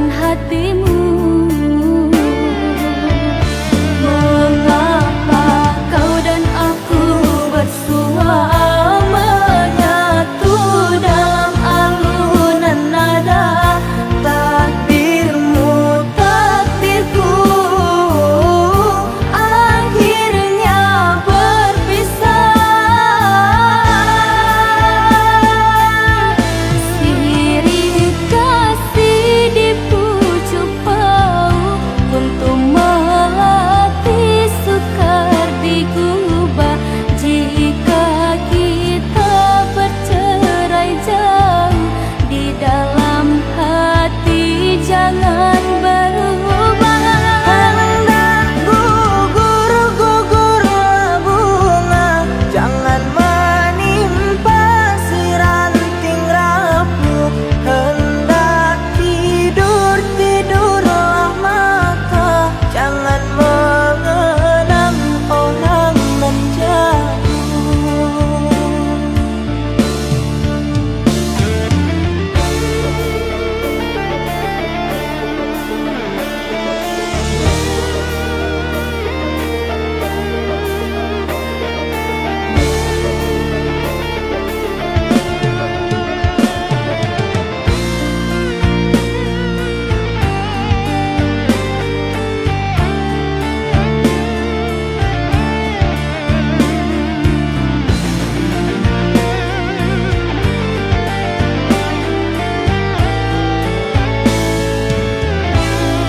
dengan hatimu. Mengapa kau dan aku bersua menyatu dalam alunan nada? Takdirmu, takdirku, akhirnya berpisah. Sirih kasih di pucuk bau untuk melatih sukar digubah. Jika kita bercerai jauh, di dalam hati jangan berubah. Hendak gugur-gugurlah bunga, jangan menimpa si ranting rapuh. Hendak tidur-tidurlah mata, jangan mengenang orang nan jauh.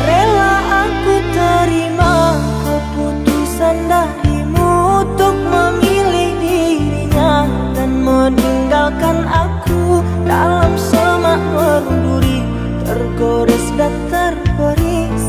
Rela aku terima keputusan darimu untuk memilih dirinya dan meninggalkan aku dalam semak merduri, tergores dan terbaris.